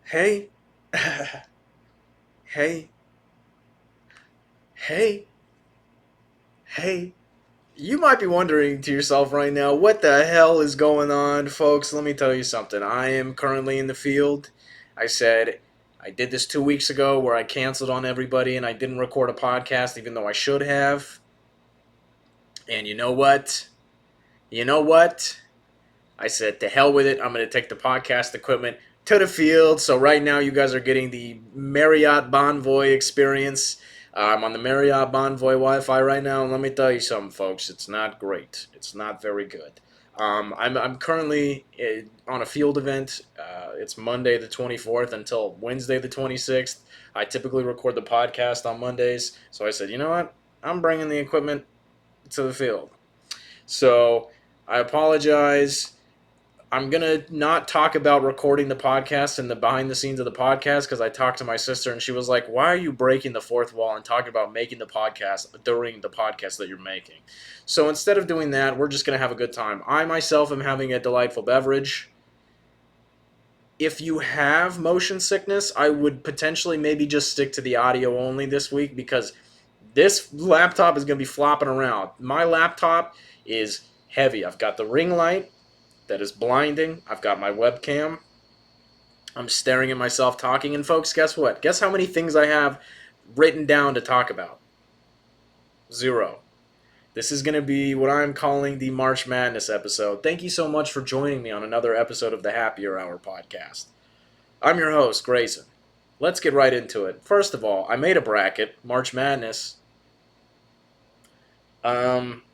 Hey, hey, hey, hey. You might be wondering to yourself right now, what the hell is going on, folks? Let me tell you something. I am currently in the field. I said I did this 2 weeks ago where I canceled on everybody and I didn't record a podcast even though I should have. And you know what? You know what? I said, to hell with it. I'm going to take the podcast equipment to the field. So right now, you guys are getting the Marriott Bonvoy experience. I'm on the Marriott Bonvoy Wi-Fi right now, and let me tell you something, folks. It's not great. It's not very good. I'm currently on a field event. It's Monday the 24th until Wednesday the 26th. I typically record the podcast on Mondays. So I said, you know what? I'm bringing the equipment to the field. So I apologize. I'm gonna not talk about recording the podcast and the behind the scenes of the podcast because I talked to my sister and she was like, "Why are you breaking the fourth wall and talking about making the podcast during the podcast that you're making?" So instead of doing that, we're just gonna have a good time. I myself am having a delightful beverage. If you have motion sickness, I would potentially maybe just stick to the audio only this week because this laptop is gonna be flopping around. My laptop is heavy. I've got the ring light that is blinding. I've got my webcam. I'm staring at myself talking. And folks, guess what? Guess how many things I have written down to talk about? Zero. This is going to be what I'm calling the March Madness episode. Thank you so much for joining me on another episode of the Happier Hour podcast. I'm your host, Grayson. Let's get right into it. First of all, I made a bracket, March Madness.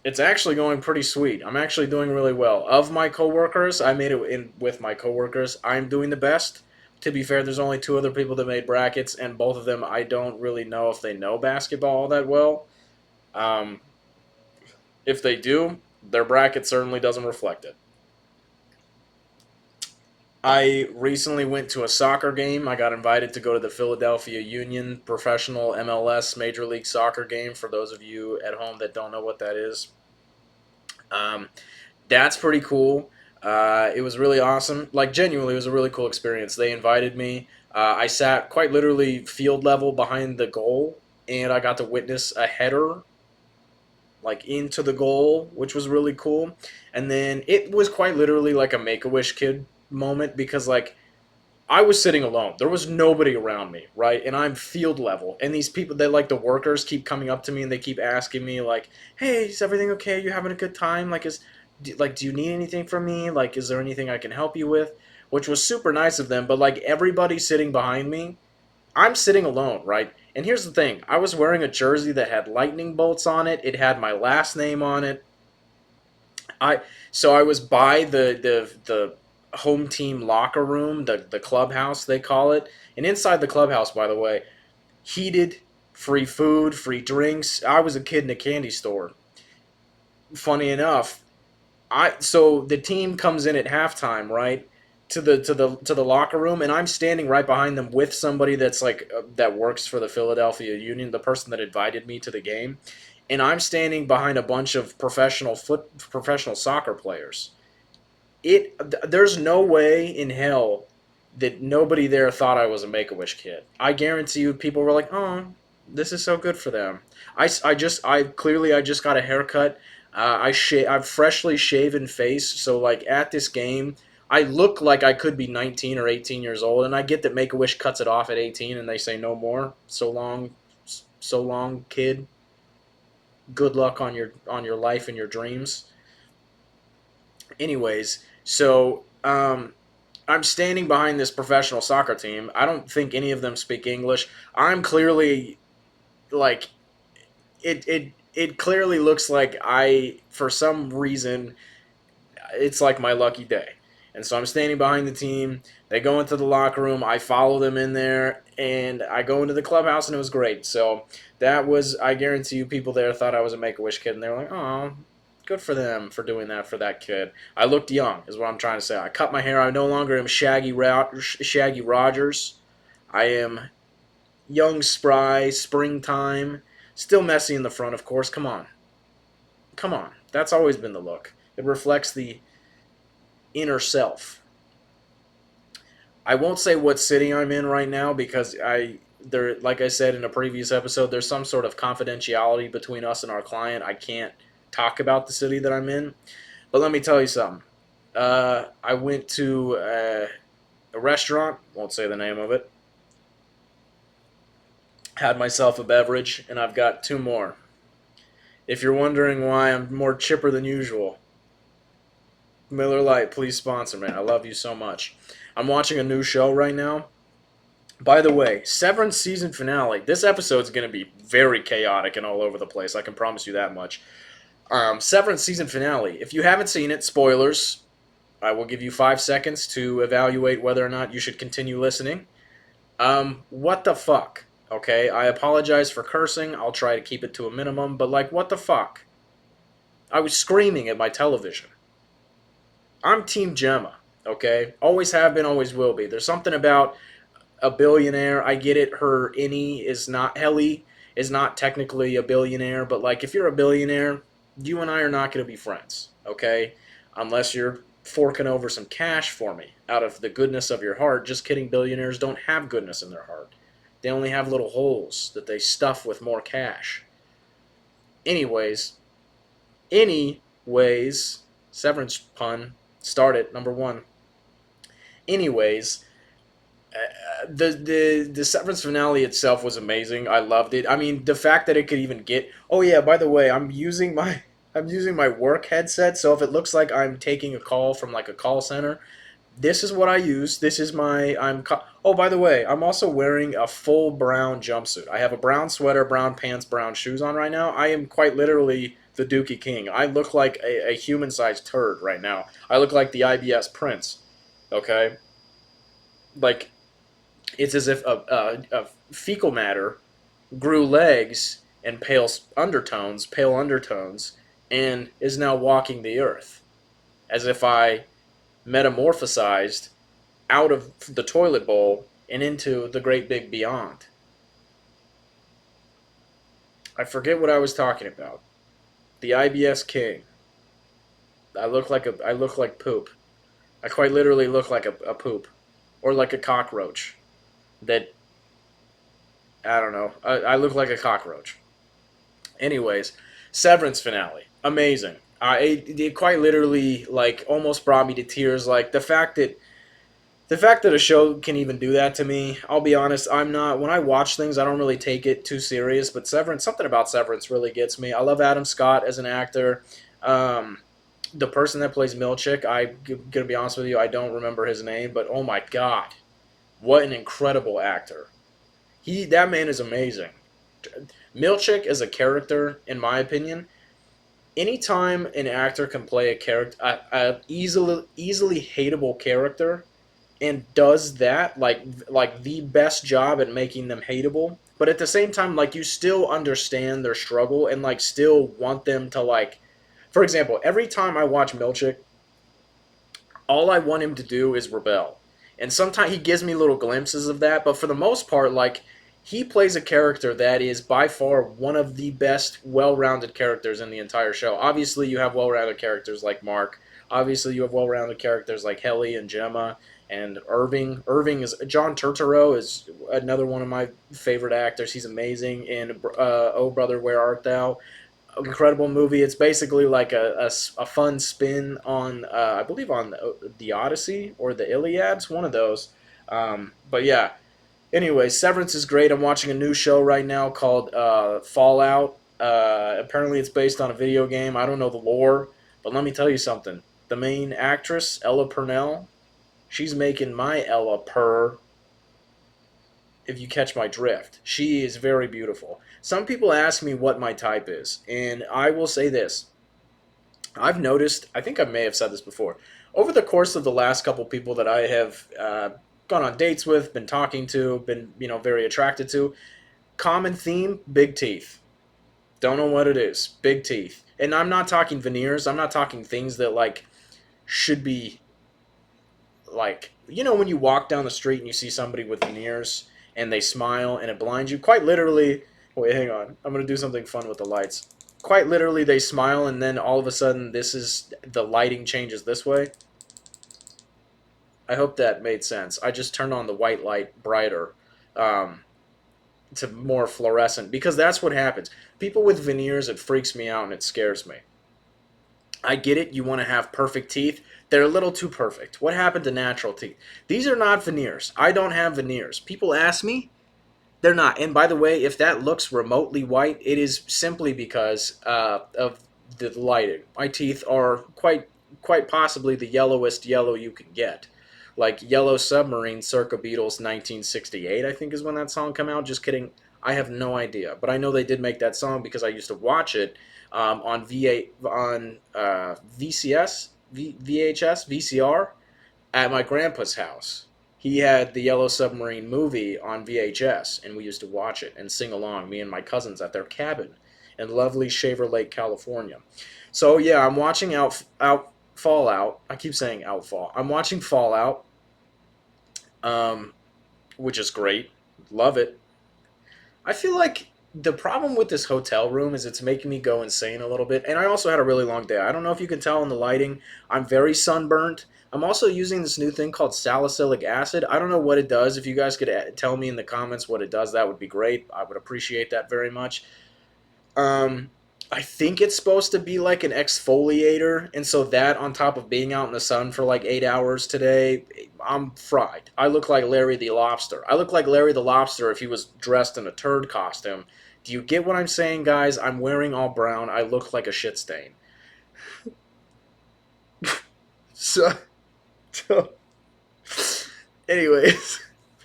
It's actually going pretty sweet. I'm actually doing really well. Of my coworkers, I made it in with my coworkers. I'm doing the best. To be fair, there's only two other people that made brackets, and both of them I don't really know if they know basketball all that well. Um, if they do, their bracket certainly doesn't reflect it. I recently went to a soccer game. I got invited to go to the Philadelphia Union professional MLS Major League Soccer game. For those of you at home that don't know what that is, um, that's pretty cool. It was really awesome. Like, genuinely, it was a really cool experience. They invited me. I sat quite literally field level behind the goal, and I got to witness a header like into the goal, which was really cool. And then it was quite literally like a Make a Wish kid moment because like I was sitting alone. There was nobody around me, right? And I'm field level. And these people that like the workers keep coming up to me and they keep asking me like, "Hey, is everything okay? Are you having a good time? Do you need anything from me? Like is there anything I can help you with?" Which was super nice of them, but like everybody sitting behind me, I'm sitting alone, right? And here's the thing. I was wearing a jersey that had lightning bolts on it. It had my last name on it. I so I was by the home team locker room, the clubhouse they call it. And inside the clubhouse, by the way, heated, free food, free drinks. I was a kid in a candy store. Funny enough, I so the team comes in at halftime, right? To the locker room, and I'm standing right behind them with somebody that's like that works for the Philadelphia Union, the person that invited me to the game, and I'm standing behind a bunch of professional soccer players. There's no way in hell that nobody there thought I was a Make a Wish kid. I guarantee you, people were like, "Oh, this is so good for them." I just got a haircut. I've freshly shaven face, so like at this game, I look like I could be 19 or 18 years old, and I get that Make a Wish cuts it off at 18, and they say no more. So long, kid. Good luck on your life and your dreams. Anyways, I'm standing behind this professional soccer team. I don't think any of them speak English. I'm clearly like it clearly looks like I for some reason it's like my lucky day. And so I'm standing behind the team. They go into the locker room. I follow them in there, and I go into the clubhouse, and it was great. So that was, I guarantee you, people there thought I was a Make a Wish kid, and they were like, "Oh, good for them for doing that for that kid." I looked young, is what I'm trying to say. I cut my hair. I no longer am Shaggy Rogers. I am young, spry, springtime, still messy in the front, of course. Come on. That's always been the look. It reflects the inner self. I won't say what city I'm in right now because there, like I said in a previous episode, there's some sort of confidentiality between us and our client. I can't talk about the city that I'm in. But let me tell you something. I went to a restaurant, won't say the name of it, had myself a beverage, and I've got two more. If you're wondering why I'm more chipper than usual, Miller Lite, please sponsor me. I love you so much. I'm watching a new show right now. By the way, Severance season finale. This episode's going to be very chaotic and all over the place. I can promise you that much. Severance season finale. If you haven't seen it, spoilers. I will give you 5 seconds to evaluate whether or not you should continue listening. What the fuck? Okay, I apologize for cursing. I'll try to keep it to a minimum, but like, what the fuck? I was screaming at my television. I'm Team Gemma, okay? Always have been, always will be. There's something about a billionaire. I get it. Her innie is not Helly is not technically a billionaire, but like if you're a billionaire, you and I are not going to be friends, okay? Unless you're forking over some cash for me out of the goodness of your heart. Just kidding. Billionaires don't have goodness in their heart. They only have little holes that they stuff with more cash. Anyways, anyways, Severance pun. Start it. Number one. Anyways, the Severance finale itself was amazing. I loved it. I mean, the fact that it could even get. Oh yeah, by the way, I'm using my work headset. So if it looks like I'm taking a call from like a call center, this is what I use. This is my Oh, by the way, I'm also wearing a full brown jumpsuit. I have a brown sweater, brown pants, brown shoes on right now. I am quite literally the Dookie King. I look like a human-sized turd right now. I look like the IBS prince. Okay, like it's as if a fecal matter grew legs and pale undertones, and is now walking the earth, as if I metamorphosized out of the toilet bowl and into the great big beyond. I forget what I was talking about. The IBS king. I look like poop. I quite literally look like a poop, or like a cockroach. That I don't know. I look like a cockroach. Anyways, Severance finale, amazing. It quite literally like almost brought me to tears. Like the fact that a show can even do that to me. I'll be honest. I'm not when I watch things. I don't really take it too serious. But Severance, something about Severance really gets me. I love Adam Scott as an actor. Um, the person that plays Milchick, I'm gonna be honest with you. I don't remember his name, but oh my god, what an incredible actor! That man is amazing. Milchick as a character, in my opinion, anytime an actor can play a easily hateable character, and does that like the best job at making them hateable, but at the same time, like you still understand their struggle and like still want them to like. For example, every time I watch Milchick, all I want him to do is rebel. And sometimes he gives me little glimpses of that, but for the most part, like he plays a character that is by far one of the best well-rounded characters in the entire show. Obviously, you have well-rounded characters like Mark. Obviously, you have well-rounded characters like Helly and Gemma and Irving. Irving is John Turturro is another one of my favorite actors. He's amazing in Oh Brother, Where Art Thou? Incredible movie. It's basically like a fun spin on I believe on the Odyssey or the Iliads, one of those. But yeah. Anyway, Severance is great. I'm watching a new show right now called Fallout. Apparently, it's based on a video game. I don't know the lore, but let me tell you something. The main actress, Ella Purnell, she's making my Ella purr, if you catch my drift. She is very beautiful. Some people ask me what my type is, and I will say this. I've noticed, I think I may have said this before, over the course of the last couple people that I have gone on dates with, been talking to, been, very attracted to, common theme, big teeth. Don't know what it is. Big teeth. And I'm not talking veneers. I'm not talking things that, like, should be like when you walk down the street and you see somebody with veneers and they smile and it blinds you, quite literally. Wait, hang on, I'm gonna do something fun with the lights. Quite literally, they smile and then all of a sudden the lighting changes this way. I hope that made sense. I just turned on the white light brighter, um, to more fluorescent, because that's what happens. People with veneers, it freaks me out and it scares me. I get it. You want to have perfect teeth. They're a little too perfect. What happened to natural teeth? These are not veneers. I don't have veneers. People ask me, they're not. And by the way, if that looks remotely white, it is simply because of the lighting. My teeth are quite possibly the yellowest yellow you can get. Like Yellow Submarine circa Beatles 1968, I think is when that song came out. Just kidding. I have no idea. But I know they did make that song because I used to watch it on VCS, VHS, VCR at my grandpa's house. He had the Yellow Submarine movie on VHS, and we used to watch it and sing along, me and my cousins at their cabin in lovely Shaver Lake, California. So yeah, I'm watching out Fallout. I keep saying Outfall. I'm watching Fallout, um, which is great. Love it. I feel like the problem with this hotel room is it's making me go insane a little bit. And I also had a really long day. I don't know if you can tell in the lighting. I'm very sunburnt. I'm also using this new thing called salicylic acid. I don't know what it does. If you guys could tell me in the comments what it does, that would be great. I would appreciate that very much. Um, I think it's supposed to be like an exfoliator, and so that on top of being out in the sun for like 8 hours today, I'm fried. I look like Larry the Lobster. I look like Larry the Lobster if he was dressed in a turd costume. Do you get what I'm saying, guys? I'm wearing all brown. I look like a shit stain. So, so anyways,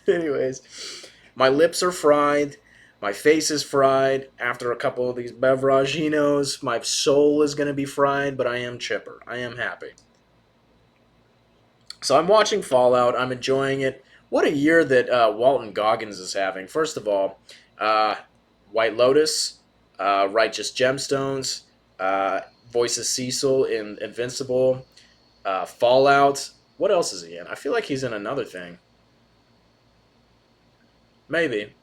anyways, my lips are fried. My face is fried after a couple of these beveraginos. My soul is going to be fried, but I am chipper. I am happy. So I'm watching Fallout. I'm enjoying it. What a year that Walton Goggins is having. First of all, uh, White Lotus, Righteous Gemstones, voices Cecil in Invincible, Fallout. What else is he in? I feel like he's in another thing. Maybe.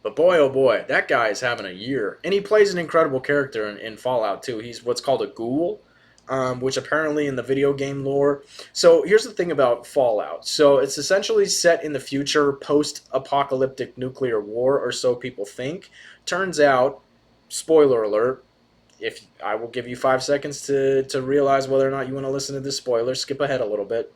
But boy, oh boy, that guy is having a year. And he plays an incredible character in Fallout too. He's what's called a ghoul, which apparently in the video game lore. So here's the thing about Fallout. So it's essentially set in the future, post apocalyptic nuclear war, or so people think. Turns out, spoiler alert, if I will give you 5 seconds to realize whether or not you want to listen to this spoiler, skip ahead a little bit.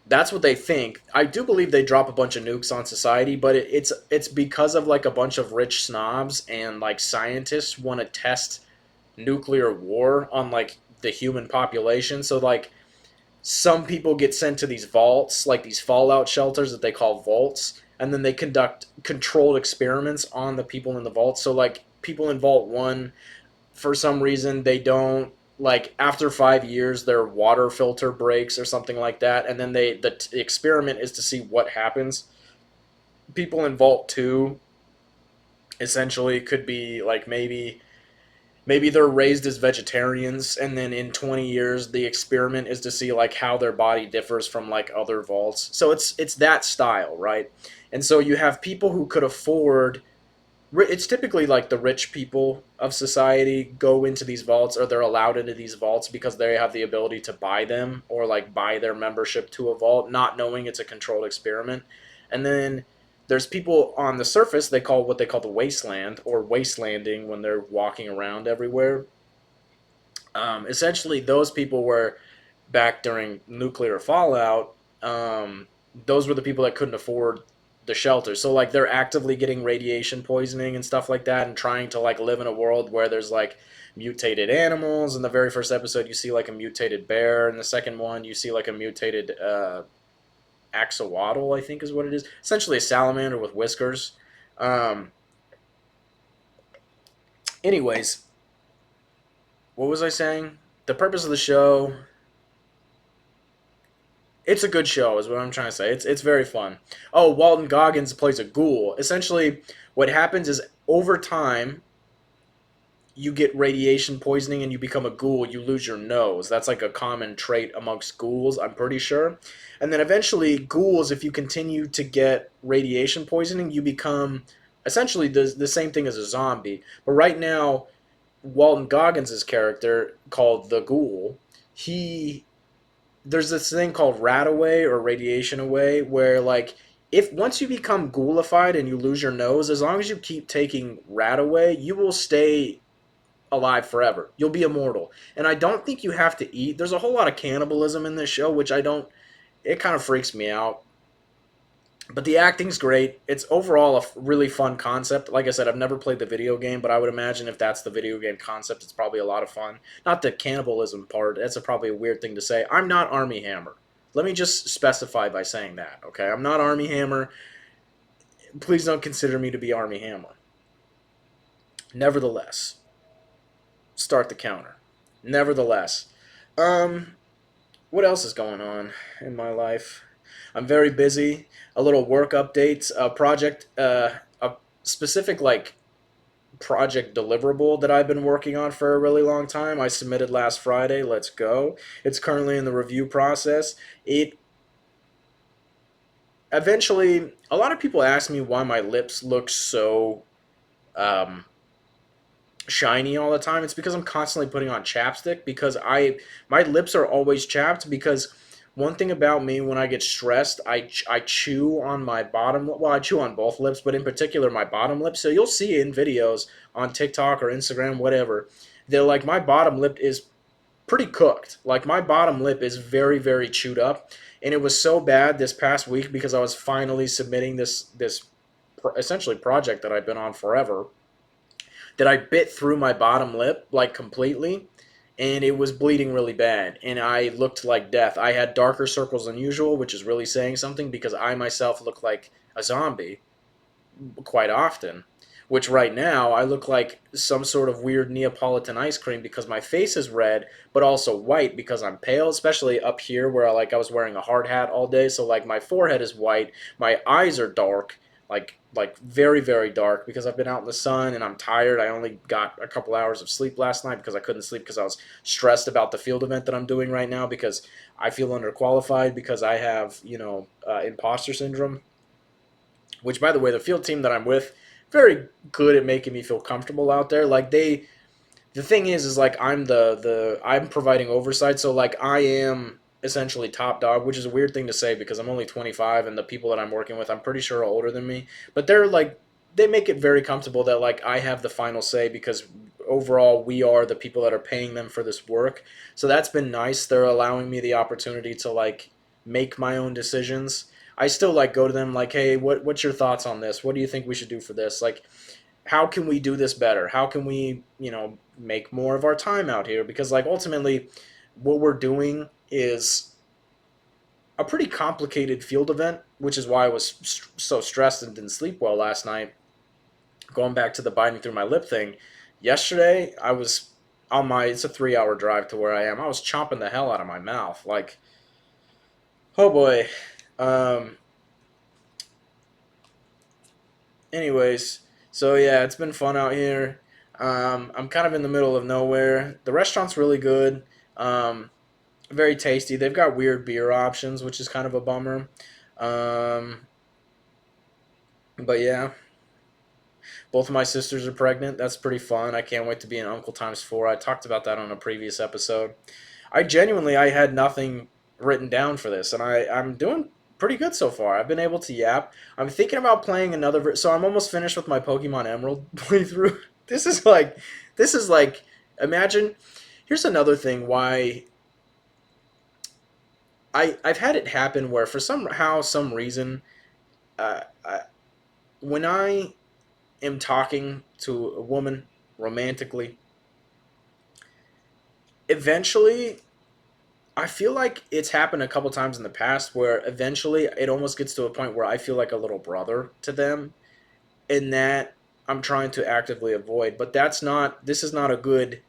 That's what they think. I do believe they drop a bunch of nukes on society, but it's because of like a bunch of rich snobs and like scientists want to test nuclear war on like the human population. So like some people get sent to these vaults, like these fallout shelters that they call vaults, and then they conduct controlled experiments on the people in the vault. So like people in vault 1, for some reason they don't, like after 5 years their water filter breaks or something like that, and then the experiment is to see what happens. People in vault 2 essentially could be like maybe they're raised as vegetarians, and then in 20 years the experiment is to see like how their body differs from like other vaults. So it's that style, right? And so you have people who could afford, it's typically like the rich people of society go into these vaults, or they're allowed into these vaults because they have the ability to buy them or like buy their membership to a vault, not knowing it's a controlled experiment. And then there's people on the surface, they call what they call the wasteland, or wastelanding, when they're walking around everywhere. Essentially those people were, back during nuclear fallout, those were the people that couldn't afford the shelter. So like they're actively getting radiation poisoning and stuff like that, and trying to like live in a world where there's like mutated animals. In the very first episode, you see like a mutated bear. In the second one, you see like a mutated axolotl, I think is what it is. Essentially a salamander with whiskers. Um, anyways, what was I saying? The purpose of the show, it's a good show, is what I'm trying to say. It's very fun. Oh, Walton Goggins plays a ghoul. Essentially, what happens is over time, you get radiation poisoning and you become a ghoul. You lose your nose. That's like a common trait amongst ghouls, I'm pretty sure. And then eventually, ghouls, if you continue to get radiation poisoning, you become essentially the same thing as a zombie. But right now, Walton Goggins' character, called the Ghoul, he there's this thing called rat away or radiation away where like if once you become ghoulified and you lose your nose, as long as you keep taking rat away, you will stay alive forever. You'll be immortal. And I don't think you have to eat. There's a whole lot of cannibalism in this show, which I don't. It kind of freaks me out. But the acting's great. It's overall a really fun concept. Like I said, I've never played the video game, but I would imagine if that's the video game concept, it's probably a lot of fun. Not the cannibalism part. That's probably a weird thing to say. I'm not Army Hammer. Let me just specify by saying that, okay? I'm not Army Hammer. Please don't consider me to be Army Hammer. Nevertheless, start the counter. Nevertheless, um, what else is going on in my life? I'm very busy. A little work updates, a project, a specific like project deliverable that I've been working on for a really long time. I submitted last Friday. Let's go. It's currently in the review process. It eventually, a lot of people ask me why my lips look so um, shiny all the time. It's because I'm constantly putting on chapstick because I my lips are always chapped because one thing about me when I get stressed, I chew on my bottom well, I chew on both lips, but in particular my bottom lip. So you'll see in videos on TikTok or Instagram whatever, they're like my bottom lip is pretty cooked. Like my bottom lip is very chewed up, and it was so bad this past week because I was finally submitting this essentially project that I've been on forever that I bit through my bottom lip like completely, and it was bleeding really bad, and I looked like death. I had darker circles than usual, which is really saying something because I myself look like a zombie quite often. Which right now I look like some sort of weird Neapolitan ice cream because my face is red, but also white because I'm pale, especially up here where I was wearing a hard hat all day. So like my forehead is white, my eyes are dark, like very dark because I've been out in the sun and I'm tired. I only got a couple hours of sleep last night because I couldn't sleep because I was stressed about the field event that I'm doing right now because I feel underqualified because I have imposter syndrome, which by the way the field team that I'm with very good at making me feel comfortable out there. Like the thing is like I'm providing oversight, so like I am essentially top dog, which is a weird thing to say because I'm only 25 and the people that I'm working with I'm pretty sure are older than me, but they make it very comfortable that like I have the final say because overall we are the people that are paying them for this work. So that's been nice. They're allowing me the opportunity to like make my own decisions. I still like go to them like, "Hey, what's your thoughts on this? What do you think we should do for this?" Like how can we do this better? How can we, make more of our time out here? Because like ultimately what we're doing is a pretty complicated field event, which is why I was so stressed and didn't sleep well last night. Going back to the biting through my lip thing, yesterday I was on my it's a 3-hour drive to where I am. I was chomping the hell out of my mouth. Like, oh boy. Um anyways, so yeah, it's been fun out here. I'm kind of in the middle of nowhere. The restaurant's really good, very tasty. They've got weird beer options, which is kind of a bummer. Um, but yeah, both of my sisters are pregnant. That's pretty fun. I can't wait to be an uncle times four. I talked about that on a previous episode. I had nothing written down for this, and I'm doing pretty good so far. I've been able to yap. I'm thinking about playing so I'm almost finished with my Pokemon Emerald playthrough. This is like, this is like, imagine. Here's another thing why I've had it happen where for some reason, I, when I am talking to a woman romantically, eventually I feel like it's happened a couple times in the past where eventually it almost gets to a point where I feel like a little brother to them, and that I'm trying to actively avoid. But this is not a good,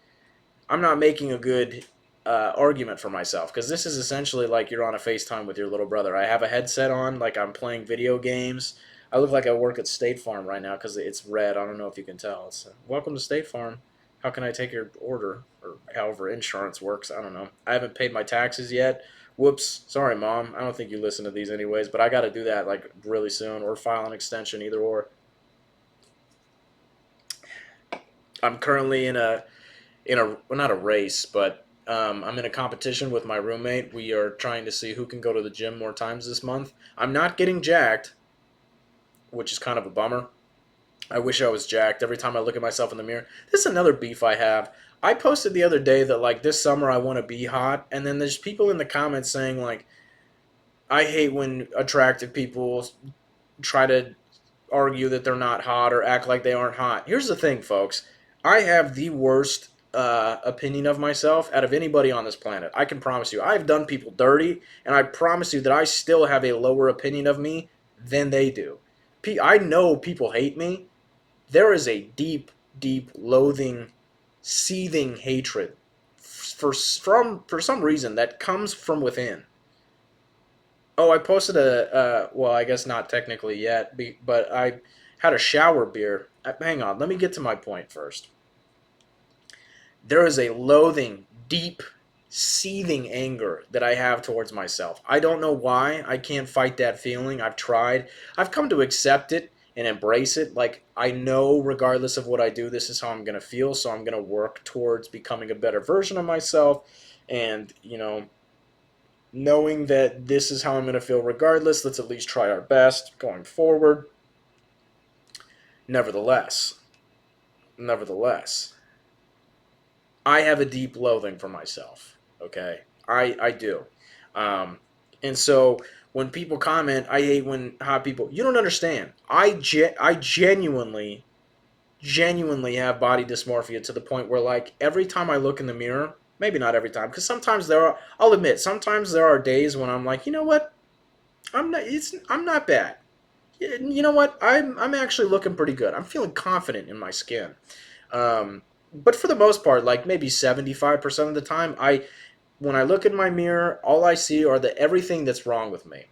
I'm not making a good argument for myself because this is essentially like you're on a FaceTime with your little brother. I have a headset on, like I'm playing video games. I look like I work at State Farm right now because it's red. I don't know if you can tell. It's welcome to State Farm. How can I take your order? Or however insurance works. I don't know. I haven't paid my taxes yet. Whoops. Sorry, Mom. I don't think you listen to these anyways, but I got to do that like really soon or file an extension, either or. I'm currently in a well, not a race, but I'm in a competition with my roommate. We are trying to see who can go to the gym more times this month. I'm not getting jacked, which is kind of a bummer. I wish I was jacked every time I look at myself in the mirror. This is another beef I have. I posted the other day that like this summer I want to be hot, and then there's people in the comments saying like I hate when attractive people try to argue that they're not hot or act like they aren't hot. Here's the thing, folks. I have the worst opinion of myself out of anybody on this planet. I can promise you. I've done people dirty, and I promise you that I still have a lower opinion of me than they do. I know people hate me. There is a deep, deep loathing, seething hatred for some reason that comes from within. Oh, I posted well, I guess not technically yet, but I had a shower beer. Hang on, let me get to my point first. There is a loathing, deep, seething anger that I have towards myself. I don't know why. I can't fight that feeling. I've tried. I've come to accept it and embrace it. Like, I know regardless of what I do, this is how I'm going to feel, so I'm going to work towards becoming a better version of myself. And, knowing that this is how I'm going to feel regardless, let's at least try our best going forward. Nevertheless, nevertheless, I have a deep loathing for myself. Okay, I do, and so when people comment, I hate when hot people. You don't understand. I genuinely have body dysmorphia to the point where like every time I look in the mirror, maybe not every time, because sometimes there are. I'll admit, sometimes there are days when I'm like, you know what, I'm not bad. You know what, I'm actually looking pretty good. I'm feeling confident in my skin. But for the most part, like maybe 75% of the time, when I look in my mirror, all I see are everything that's wrong with me.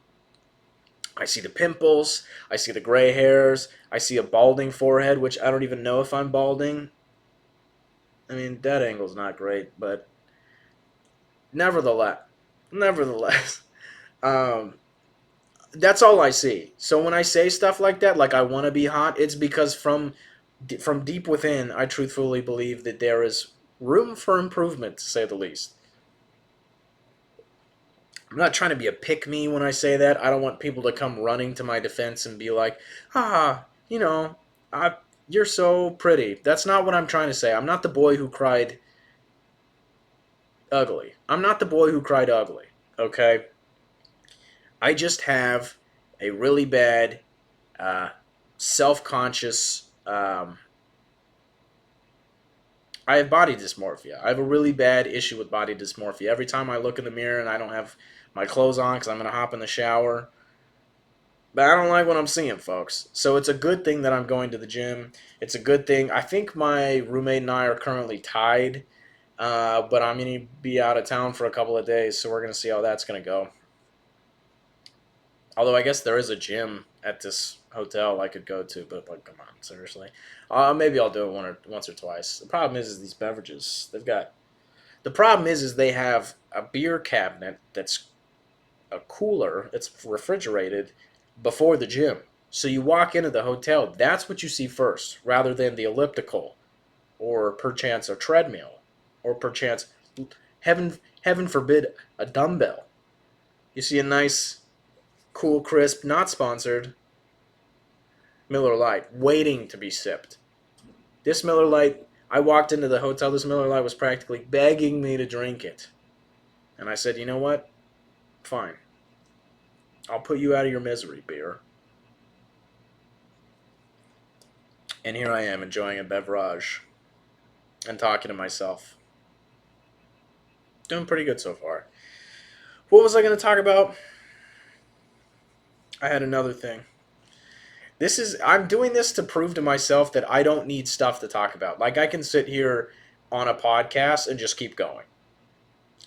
I see the pimples, I see the gray hairs, I see a balding forehead, which I don't even know if I'm balding. I mean, that angle's not great, but nevertheless, nevertheless, um, that's all I see. So when I say stuff like that, like I want to be hot, it's because from deep within, I truthfully believe that there is room for improvement, to say the least. I'm not trying to be a pick me when I say that. I don't want people to come running to my defense and be like, ah, I, you're so pretty. That's not what I'm trying to say. I'm not the boy who cried ugly. I'm not the boy who cried ugly, okay? I just have a really bad uh, self conscious. I have body dysmorphia. I have a really bad issue with body dysmorphia. Every time I look in the mirror and I don't have my clothes on because I'm going to hop in the shower, but I don't like what I'm seeing, folks. So it's a good thing that I'm going to the gym. It's a good thing. I think my roommate and I are currently tied, but I'm going to be out of town for a couple of days, so we're going to see how that's going to go. Although I guess there is a gym at this hotel I could go to, but like, come on, seriously. Maybe I'll do it once or twice. The problem is these beverages. The problem is they have a beer cabinet that's a cooler. It's refrigerated before the gym. So you walk into the hotel, that's what you see first, rather than the elliptical, or perchance a treadmill, or perchance, heaven forbid, a dumbbell. You see a nice, cool, crisp, not sponsored Miller Lite waiting to be sipped. This Miller Lite, I walked into the hotel, this Miller Lite was practically begging me to drink it. And I said, you know what? Fine. I'll put you out of your misery, beer. And here I am enjoying a beverage and talking to myself. Doing pretty good so far. What was I going to talk about? I had another thing. I'm doing this to prove to myself that I don't need stuff to talk about. Like I can sit here on a podcast and just keep going.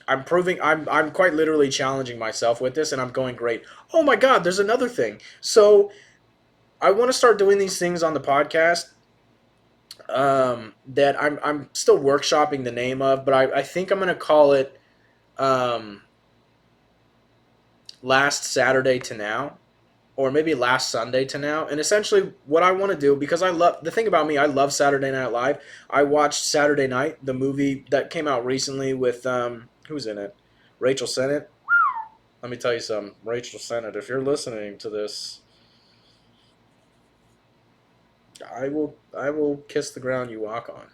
I'm quite literally challenging myself with this and I'm going great. Oh my god, there's another thing. So I want to start doing these things on the podcast that I'm still workshopping the name of, but I think I'm going to call it Last Saturday to Now. or maybe last Sunday to now. And essentially, what I want to do, because I love the thing about me, I love Saturday Night Live. I watched Saturday Night, the movie that came out recently with who's in it? Rachel Sennett. Let me tell you something, Rachel Sennett. If you're listening to this, I will kiss the ground you walk on.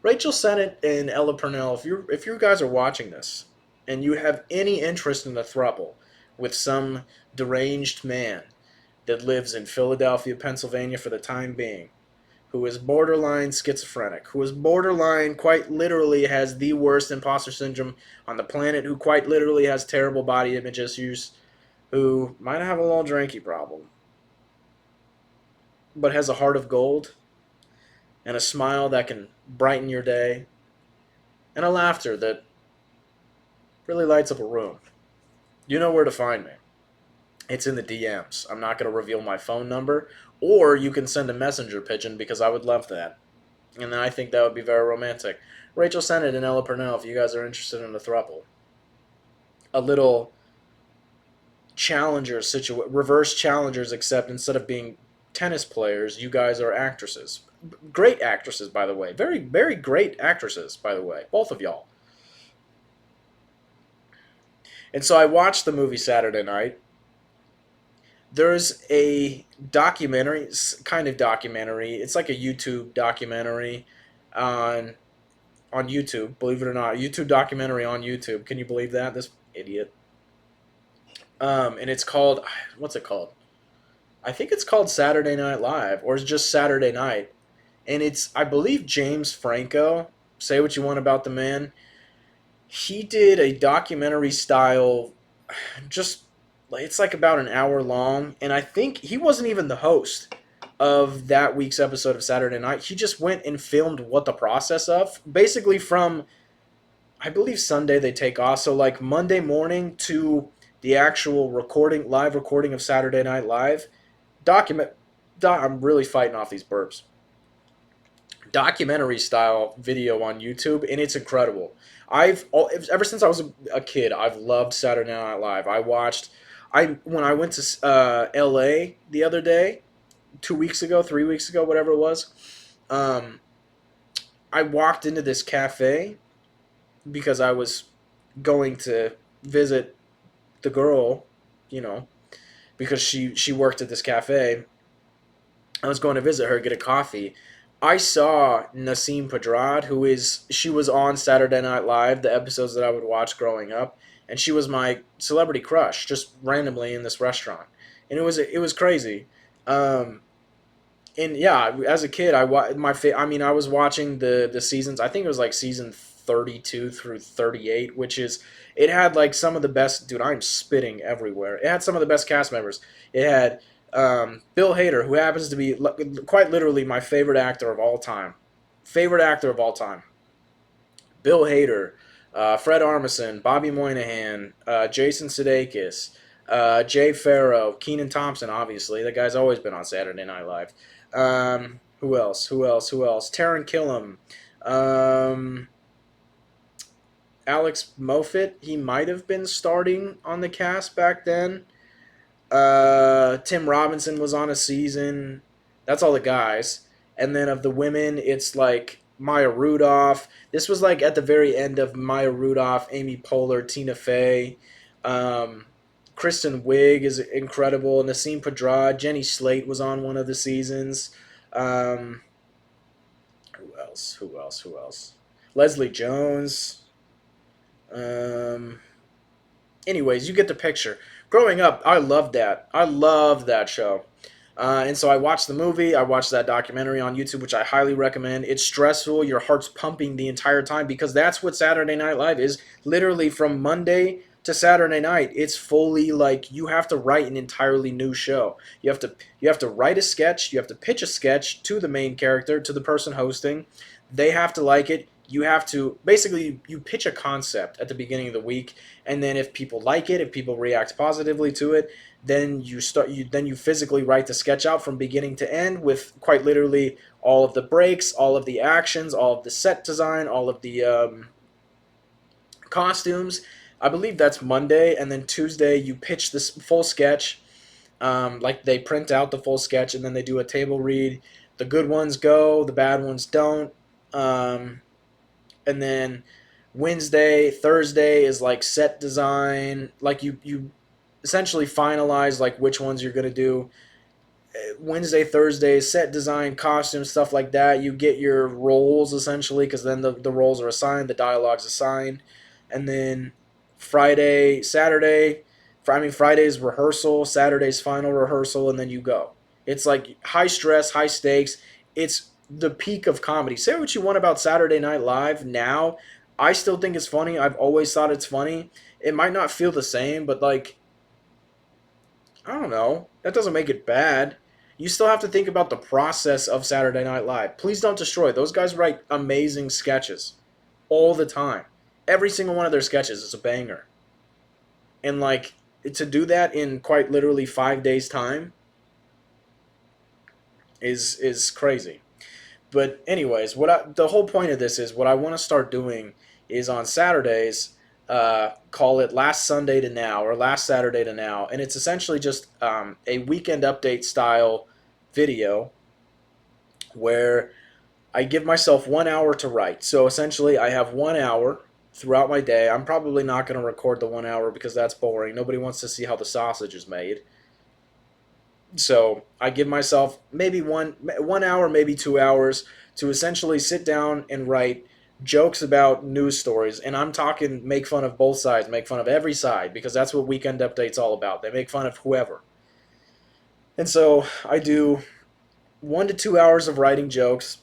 Rachel Sennett and Ella Purnell. If you guys are watching this and you have any interest in the throuple with some deranged man that lives in Philadelphia, Pennsylvania for the time being, who is borderline schizophrenic, who is borderline, quite literally, has the worst imposter syndrome on the planet, who quite literally has terrible body image issues, who might have a little drinky problem, but has a heart of gold and a smile that can brighten your day and a laughter that really lights up a room. You know where to find me. It's in the DMs. I'm not going to reveal my phone number, or you can send a messenger pigeon because I would love that. And I think that would be very romantic. Rachel Sennett and Ella Purnell, if you guys are interested in a throuple. A little reverse challengers, except instead of being tennis players, you guys are actresses. Great actresses, by the way. Very, very great actresses, by the way. Both of y'all. And so I watched the movie Saturday night. There's a documentary, kind of documentary. It's like a YouTube documentary on YouTube. Believe it or not, a YouTube documentary on YouTube. Can you believe that? This idiot. And it's called, what's it called? I think it's called Saturday Night Live, or it's just Saturday Night. And it's, I believe, James Franco. Say what you want about the man. He did a documentary style, just, it's like about an hour long. And I think he wasn't even the host of that week's episode of Saturday Night. He just went and filmed what the process of. Basically from, I believe, Sunday they take off. So like Monday morning to the actual live recording of Saturday Night Live. I'm really fighting off these burps. Documentary style video on YouTube, and it's incredible. Ever since I was a kid, I've loved Saturday Night Live. When I went to L.A. the other day, 2 weeks ago, 3 weeks ago, whatever it was. I walked into this cafe because I was going to visit the girl, you know, because she worked at this cafe. I was going to visit her, get a coffee. I saw Nasim Pedrad, she was on Saturday Night Live, the episodes that I would watch growing up, and she was my celebrity crush, just randomly in this restaurant, and it was crazy. And yeah, as a kid, I was watching the seasons. I think it was like season 32 through 38, which is, it had like some of the best. Dude, I'm spitting everywhere. It had some of the best cast members. It had Bill Hader, who happens to be quite literally my favorite actor of all time. Favorite actor of all time. Bill Hader, Fred Armisen, Bobby Moynihan, Jason Sudeikis, Jay Farrow, Keenan Thompson, obviously. That guy's always been on Saturday Night Live. Who else? Taron Killam. Alex Moffat, he might have been starting on the cast back then. Tim Robinson was on a season. That's all the guys. And then of the women, it's like Maya Rudolph. This was like at the very end of Maya Rudolph, Amy Poehler, Tina Fey. Kristen Wiig is incredible. Nasim Pedrad, Jenny Slate was on one of the seasons. Who else? Leslie Jones. Anyways, you get the picture. Growing up, I loved that. I loved that show. And so I watched the movie. I watched that documentary on YouTube, which I highly recommend. It's stressful. Your heart's pumping the entire time because that's what Saturday Night Live is. Literally from Monday to Saturday night, it's fully like you have to write an entirely new show. You have to write a sketch. You have to pitch a sketch to the main character, to the person hosting. They have to like it. You have to basically you pitch a concept at the beginning of the week, and then if people like it, if people react positively to it, then you physically write the sketch out from beginning to end with quite literally all of the breaks, all of the actions, all of the set design, all of the costumes. I believe that's Monday, and then Tuesday you pitch this full sketch. Like they print out the full sketch and then they do a table read. The good ones go, the bad ones don't. Um, and then Wednesday, Thursday is like set design. Like you essentially finalize like which ones you're gonna do. Wednesday, Thursday, set design, costumes, stuff like that. You get your roles essentially because then the roles are assigned, the dialogue's assigned, and then Friday, Saturday. Friday's rehearsal, Saturday's final rehearsal, and then you go. It's like high stress, high stakes. It's the peak of comedy. Say what you want about Saturday Night Live now. I still think it's funny. I've always thought it's funny. It might not feel the same, but like I don't know. That doesn't make it bad. You still have to think about the process of Saturday Night Live. Please don't destroy it. Those guys write amazing sketches all the time. Every single one of their sketches is a banger. And like to do that in quite literally 5 days time is crazy. But anyways, the whole point of this is what I want to start doing is on Saturdays, call it last Sunday to now or last Saturday to now, and it's essentially just a weekend update style video where I give myself 1 hour to write. So essentially, I have 1 hour throughout my day. I'm probably not going to record the 1 hour because that's boring. Nobody wants to see how the sausage is made. So I give myself maybe 1 hour, maybe 2 hours to essentially sit down and write jokes about news stories. And I'm talking make fun of both sides, make fun of every side, because that's what Weekend Update's all about. They make fun of whoever. And so I do 1 to 2 hours of writing jokes,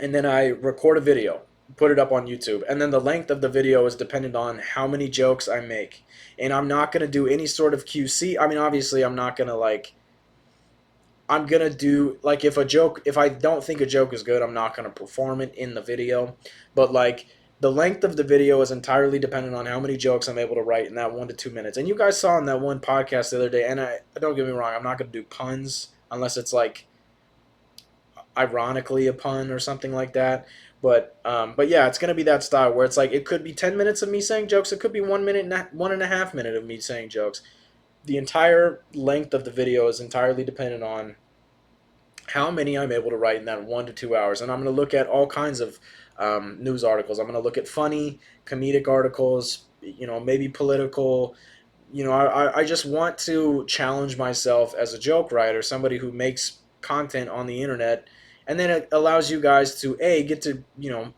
and then I record a video, put it up on YouTube. And then the length of the video is dependent on how many jokes I make. And I'm not going to do any sort of QC. I mean, obviously, I'm not going to like I'm gonna do like if I don't think a joke is good, I'm not gonna perform it in the video. But like the length of the video is entirely dependent on how many jokes I'm able to write in that 1 to 2 minutes. And you guys saw in that one podcast the other day, and I don't get me wrong, I'm not gonna do puns unless it's like ironically a pun or something like that. But yeah, it's gonna be that style where it's like it could be 10 minutes of me saying jokes, it could be 1 minute, 1.5 minute of me saying jokes. The entire length of the video is entirely dependent on how many I'm able to write in that 1 to 2 hours. And I'm going to look at all kinds of news articles. I'm going to look at funny, comedic articles, maybe political. I just want to challenge myself as a joke writer, somebody who makes content on the internet. And then it allows you guys to, get to,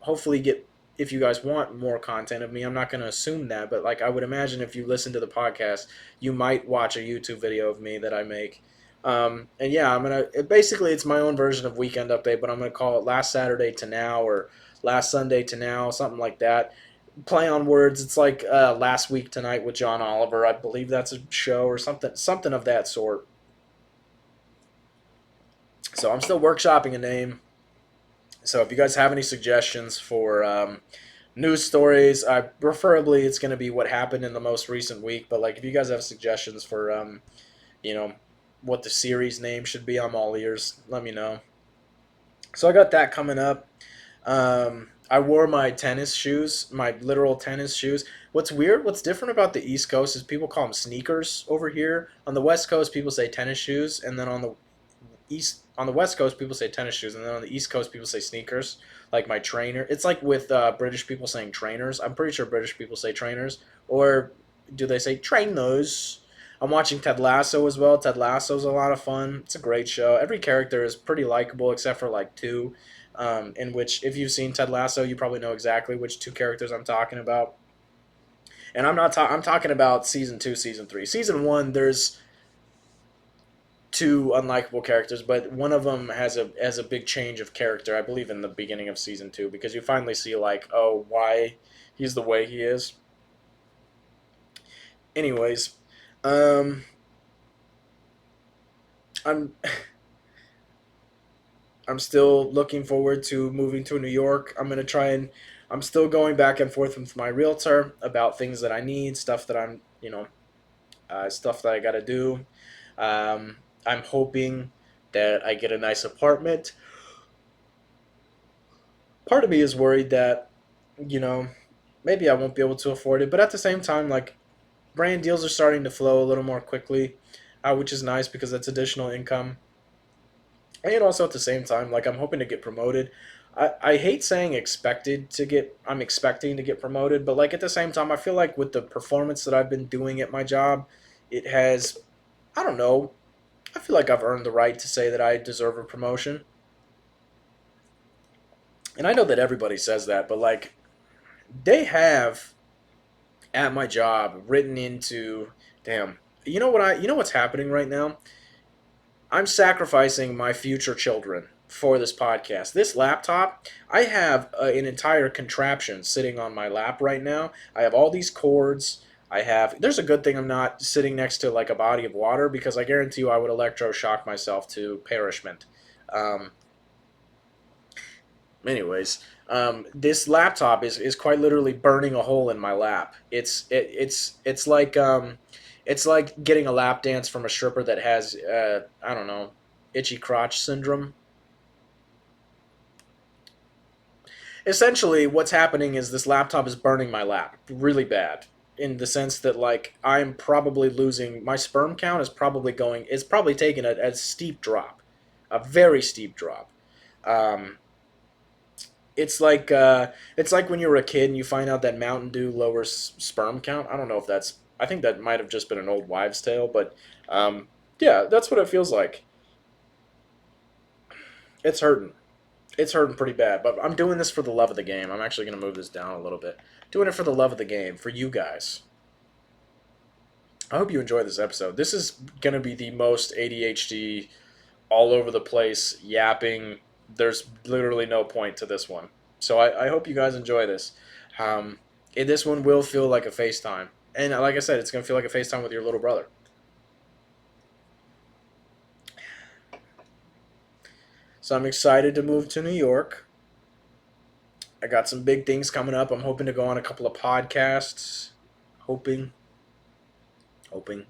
hopefully get, if you guys want more content of me. I'm not going to assume that, but like I would imagine if you listen to the podcast, you might watch a YouTube video of me that I make. And yeah, basically it's my own version of Weekend Update, but I'm gonna call it Last Saturday to Now or Last Sunday to Now, something like that. Play on words. It's like Last Week Tonight with John Oliver. I believe that's a show or something of that sort. So I'm still workshopping a name. So if you guys have any suggestions for news stories, preferably it's gonna be what happened in the most recent week. But like if you guys have suggestions for you know, what the series name should be, I'm all ears. Let me know. So I got that coming up. I wore my tennis shoes, my literal tennis shoes. What's weird, what's different about the East Coast is people call them sneakers over here. On the West Coast, people say tennis shoes, and then on the West Coast, people say tennis shoes, and then on the East Coast, people say sneakers. Like my trainer, it's like with British people saying trainers. I'm pretty sure British people say trainers, or do they say trainers? I'm watching Ted Lasso as well. Ted Lasso's a lot of fun. It's a great show. Every character is pretty likable except for like two, in which if you've seen Ted Lasso, you probably know exactly which two characters I'm talking about. And I'm talking about season 2, season 3. Season 1 there's two unlikable characters, but one of them has a big change of character, I believe in the beginning of season 2 because you finally see like, oh, why he's the way he is. Anyways, um I'm I'm still looking forward to moving to New York. I'm still going back and forth with my realtor about things that I need, stuff that stuff that I got to do. I'm hoping that I get a nice apartment. Part of me is worried that, you know, maybe I won't be able to afford it, but at the same time, like, brand deals are starting to flow a little more quickly. which is nice because that's additional income. And also at the same time, like I'm hoping to get promoted. I hate saying I'm expecting to get promoted, but like at the same time, I feel like with the performance that I've been doing at my job, it has, I don't know, I feel like I've earned the right to say that I deserve a promotion. And I know that everybody says that, but like they have at my job written into, damn, you know what's happening right now? I'm sacrificing my future children for this podcast. This laptop, I have an entire contraption sitting on my lap right now. I have all these cords. There's a good thing I'm not sitting next to like a body of water because I guarantee you I would electroshock myself to perishment. Um, this laptop is quite literally burning a hole in my lap. It's like getting a lap dance from a stripper that has I don't know, itchy crotch syndrome. Essentially, what's happening is this laptop is burning my lap really bad. In the sense that like I'm probably losing my sperm count is probably going. It's probably taking a steep drop, a very steep drop. Um, it's like when you were a kid and you find out that Mountain Dew lowers sperm count. I don't know if that's. I think that might have just been an old wives' tale, but um, yeah, that's what it feels like. It's hurting. It's hurting pretty bad, but I'm doing this for the love of the game. I'm actually going to move this down a little bit. Doing it for the love of the game, for you guys. I hope you enjoy this episode. This is going to be the most ADHD, all over the place, yapping. There's literally no point to this one. So I hope you guys enjoy this. Um, this one will feel like a FaceTime. And like I said, it's going to feel like a FaceTime with your little brother. So I'm excited to move to New York. I got some big things coming up. I'm hoping to go on a couple of podcasts. Hoping. Hoping.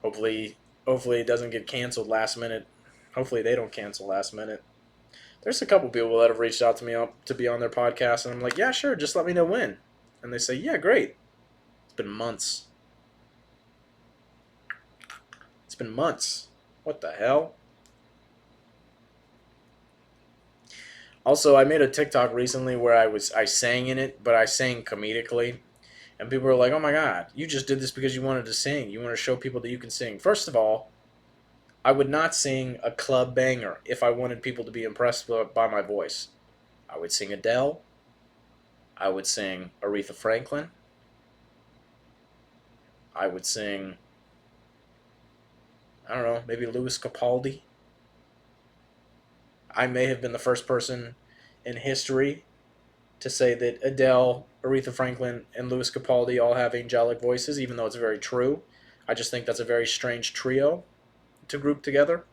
Hopefully, hopefully it doesn't get canceled last minute. Hopefully they don't cancel last minute. There's a couple people that have reached out to me to be on their podcast, and I'm like, yeah, sure, just let me know when. And they say, yeah, great. It's been months. It's been months. What the hell? Also, I made a TikTok recently where I sang in it, but I sang comedically, and people were like, "Oh my god, you just did this because you wanted to sing. You want to show people that you can sing." First of all, I would not sing a club banger if I wanted people to be impressed by my voice. I would sing Adele. I would sing Aretha Franklin. I would sing, I don't know, maybe Louis Capaldi. I may have been the first person in history to say that Adele, Aretha Franklin, and Louis Capaldi all have angelic voices, even though it's very true. I just think that's a very strange trio to group together.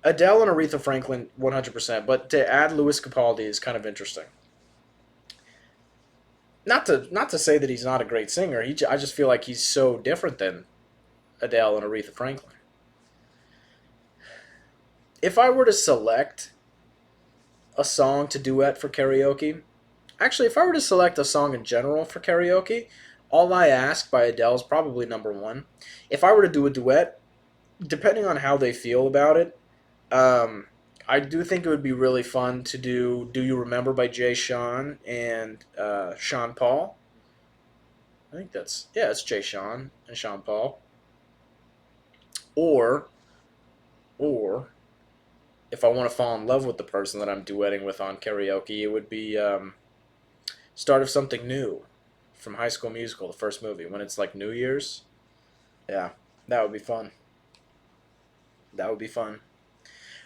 Adele and Aretha Franklin, 100%, but to add Louis Capaldi is kind of interesting. Not to say that he's not a great singer. I just feel like he's so different than Adele and Aretha Franklin. If I were to select a song to duet for karaoke, actually, if I were to select a song in general for karaoke, All I Ask by Adele is probably number one. If I were to do a duet, depending on how they feel about it, um, I do think it would be really fun to Do You Remember by Jay Sean and Sean Paul. I think yeah, it's Jay Sean and Sean Paul. Or, or if I want to fall in love with the person that I'm duetting with on karaoke, it would be Start of Something New from High School Musical, the first movie, when it's like New Year's. Yeah, that would be fun. That would be fun.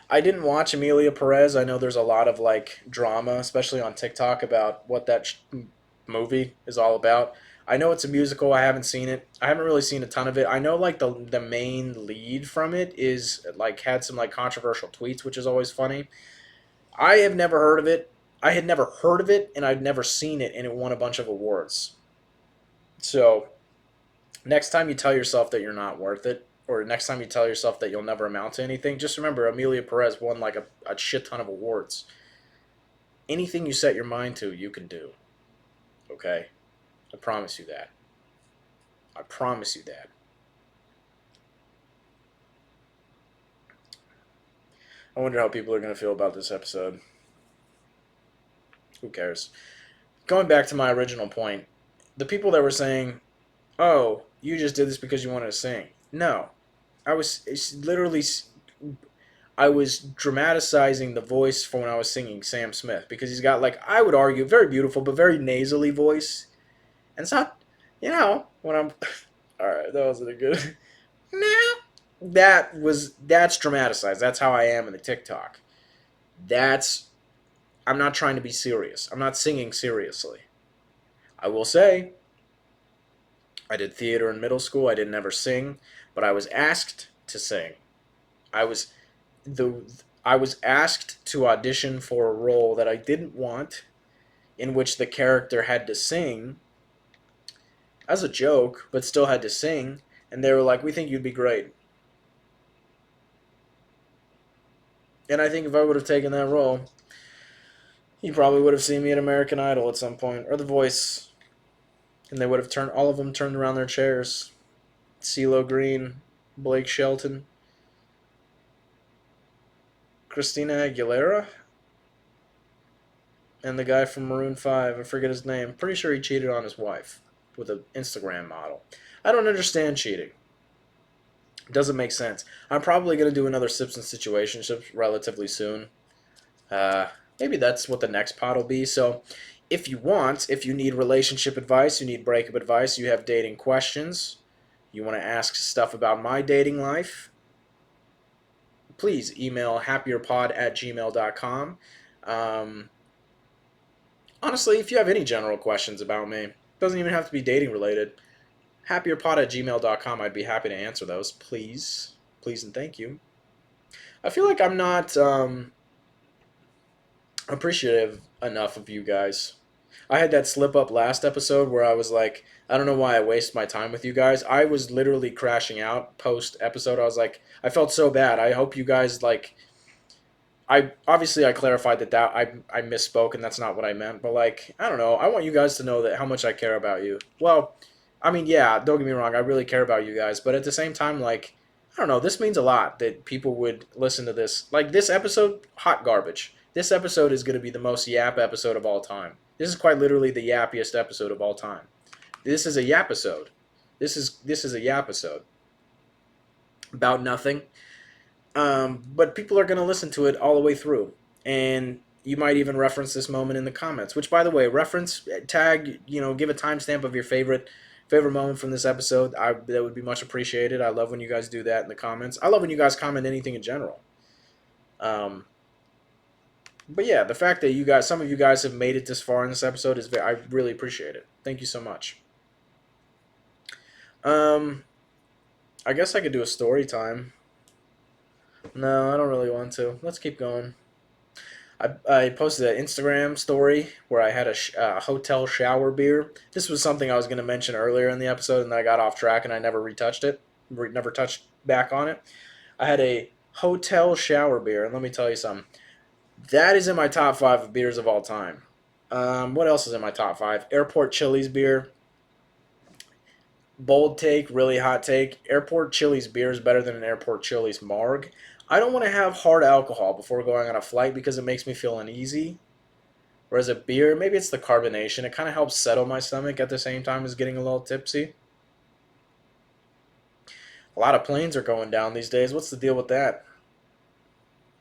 I didn't watch Amelia Perez. I know there's a lot of like drama, especially on TikTok, about what that movie is all about. I know it's a musical. I haven't seen it. I haven't really seen a ton of it. I know like the main lead from it is like had some like controversial tweets, which is always funny. I have never heard of it. I had never heard of it, and I'd never seen it, and it won a bunch of awards. So next time you tell yourself that you're not worth it, or next time you tell yourself that you'll never amount to anything, just remember Amelia Perez won like a shit ton of awards. Anything you set your mind to, you can do. Okay? I promise you that. I promise you that. I wonder how people are going to feel about this episode. Who cares? Going back to my original point, the people that were saying, "Oh, you just did this because you wanted to sing." No, I was literally I was dramatizing the voice for when I was singing Sam Smith because he's got like I would argue very beautiful but very nasally voice, and it's not when I'm all right. That wasn't a good. No, that's dramatized. That's how I am in the TikTok. That's I'm not trying to be serious. I'm not singing seriously. I will say I did theater in middle school. I didn't ever sing, but I was asked to sing. I was the I was asked to audition for a role that I didn't want, in which the character had to sing as a joke, but still had to sing. And they were like, "We think you'd be great." And I think if I would have taken that role, you probably would have seen me at American Idol at some point, or The Voice, and they would have turned all of them turned around their chairs. CeeLo Green, Blake Shelton, Christina Aguilera, and the guy from Maroon 5, I forget his name. Pretty sure he cheated on his wife with an Instagram model. I don't understand cheating. It doesn't make sense. I'm probably going to do another Sips and Situationships relatively soon. Uh, Maybe that's what the next pod will be. So if you need relationship advice, you need breakup advice, you have dating questions, you want to ask stuff about my dating life, please email happierpod@gmail.com. Um, Honestly, if you have any general questions about me, doesn't even have to be dating related, happierpod@gmail.com. I'd be happy to answer those. Please. Please and thank you. I feel like I'm not appreciative enough of you guys. I had that slip up last episode where I was like, I don't know why I waste my time with you guys. I was literally crashing out post episode. I was like, I felt so bad. I hope you guys like I clarified that I misspoke and that's not what I meant, but like I don't know. I want you guys to know that how much I care about you. Well, I mean, yeah, don't get me wrong. I really care about you guys, but at the same time, like I don't know. This means a lot that people would listen to this. Like this episode, hot garbage. This episode is going to be the most yap episode of all time. This is quite literally the yappiest episode of all time. This is a yap episode. This is a yap episode about nothing. But people are going to listen to it all the way through. And you might even reference this moment in the comments, which, by the way, reference, tag, give a timestamp of your favorite moment from this episode. That would be much appreciated. I love when you guys do that in the comments. I love when you guys comment anything in general. But yeah, the fact that some of you guys have made it this far in this episode I really appreciate it. Thank you so much. Um, I guess I could do a story time. No, I don't really want to. Let's keep going. I posted an Instagram story where I had a hotel shower beer. This was something I was going to mention earlier in the episode, and then I got off track and I never retouched it, never touched back on it. I had a hotel shower beer, and let me tell you something. That is in my top 5 of beers of all time. What else is in my top 5? Airport Chili's beer. Bold take, really hot take. Airport Chili's beer is better than an Airport Chili's marg. I don't want to have hard alcohol before going on a flight because it makes me feel uneasy. Whereas a beer, maybe it's the carbonation. It kind of helps settle my stomach at the same time as getting a little tipsy. A lot of planes are going down these days. What's the deal with that?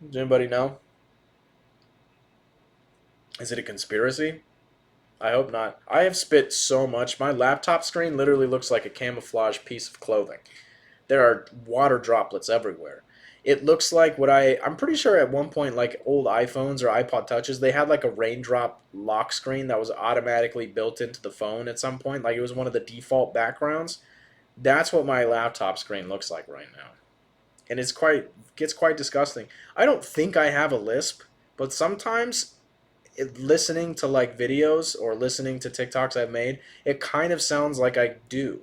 Does anybody know? Is it a conspiracy? I hope not. I have spit so much. My laptop screen literally looks like a camouflage piece of clothing. There are water droplets everywhere. It looks like I'm pretty sure at one point, like old iPhones or iPod Touches, they had like a raindrop lock screen that was automatically built into the phone at some point. Like it was one of the default backgrounds. That's what my laptop screen looks like right now. And gets quite disgusting. I don't think I have a lisp, but sometimes listening to like videos or listening to TikToks I've made, it kind of sounds like I do.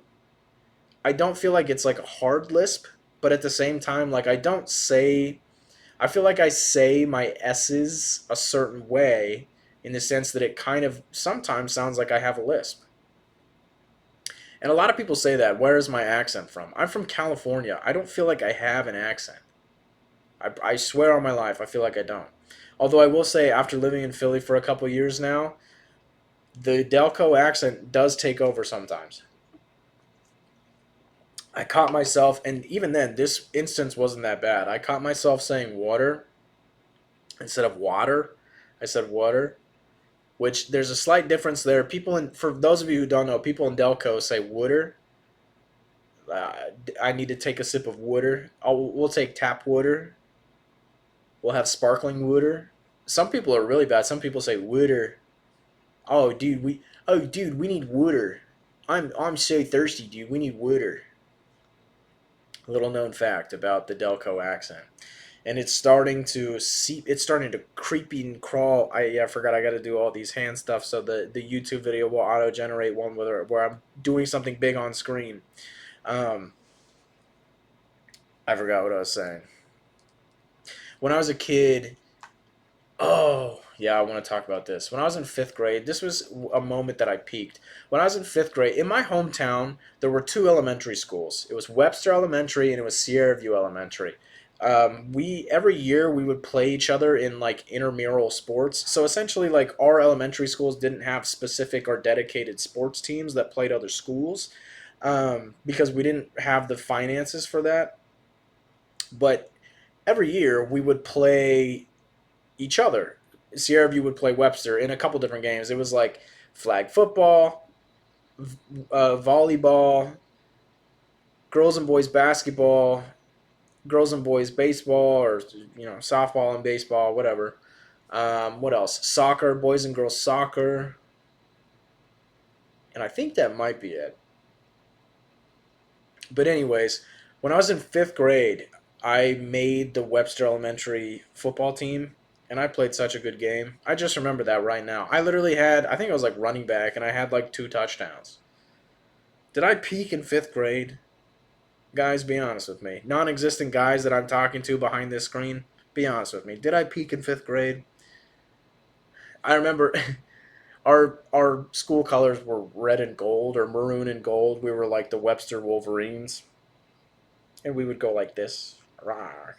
I don't feel like it's like a hard lisp, but at the same time, like I feel like I say my S's a certain way in the sense that it kind of sometimes sounds like I have a lisp. And a lot of people say that. Where is my accent from? I'm from California. I don't feel like I have an accent. I swear on my life, I feel like I don't. Although I will say, after living in Philly for a couple years now, the Delco accent does take over sometimes. I caught myself, and even then, this instance wasn't that bad. I caught myself saying water instead of water. I said water, which there's a slight difference there. People in, for those of you who don't know, people in Delco say water. Uh, I need to take a sip of water. We'll take tap water. We'll have sparkling water. Some people are really bad. Some people say water. Oh dude, we need water. I'm so thirsty, dude. We need water. Little known fact about the Delco accent. And it's starting to seep. It's starting to creep and crawl. I forgot I got to do all these hand stuff. So the YouTube video will auto generate one where I'm doing something big on screen. Um, I forgot what I was saying. When I was a kid, oh, yeah, I want to talk about this. When I was in fifth grade, this was a moment that I peaked. When I was in fifth grade, in my hometown, there were two elementary schools. It was Webster Elementary and it was Sierra View Elementary. We every year we would play each other in like intramural sports. So essentially, like our elementary schools didn't have specific or dedicated sports teams that played other schools, because we didn't have the finances for that. But every year we would play each other. Sierra View would play Webster in a couple different games. It was like flag football, volleyball, girls and boys basketball, girls and boys baseball, or softball and baseball, whatever. What else? Soccer, boys and girls soccer, and I think that might be it. But anyways, when I was in fifth grade, I made the Webster Elementary football team, and I played such a good game. I just remember that right now. I literally had, I think I was like running back, and I had like two touchdowns. Did I peak in fifth grade? Guys, be honest with me. Non-existent guys that I'm talking to behind this screen, be honest with me. Did I peak in fifth grade? I remember our school colors were red and gold, or maroon and gold. We were like the Webster Wolverines, and we would go like this. Rawr.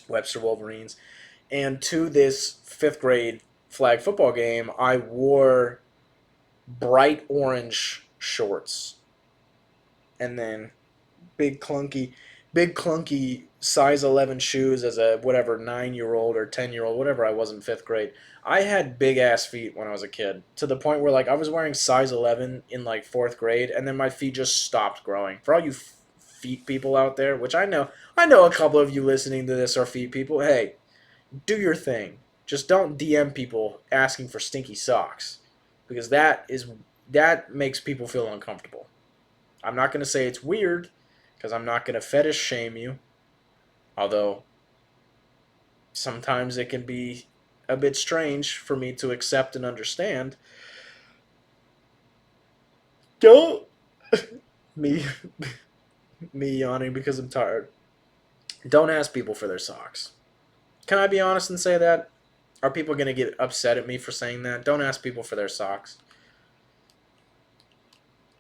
Webster Wolverines. And to this fifth grade flag football game, I wore bright orange shorts, and then big clunky, big clunky size 11 shoes as a whatever 9-year old or 10-year old, whatever I was in fifth grade. I had big ass feet when I was a kid, to the point where like I was wearing size 11 in like fourth grade, and then my feet just stopped growing. For all you feet people out there, which I know a couple of you listening to this are feet people. Hey, do your thing. Just don't DM people asking for stinky socks, because that makes people feel uncomfortable. I'm not going to say it's weird, because I'm not going to fetish shame you, although sometimes it can be a bit strange for me to accept and understand. Don't me me yawning because I'm tired. Don't ask people for their socks. Can I be honest and say that? Are people going to get upset at me for saying that? Don't ask people for their socks.